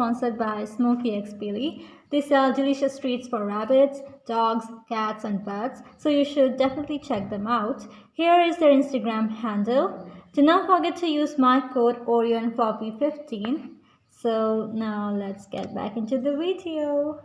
sponsored by smokyxbailey. They sell delicious treats for rabbits, dogs, cats, and birds, so you should definitely check them out. Here is their Instagram handle. Do not forget to use my code OREONFLOPPY15. So now let's get back into the video.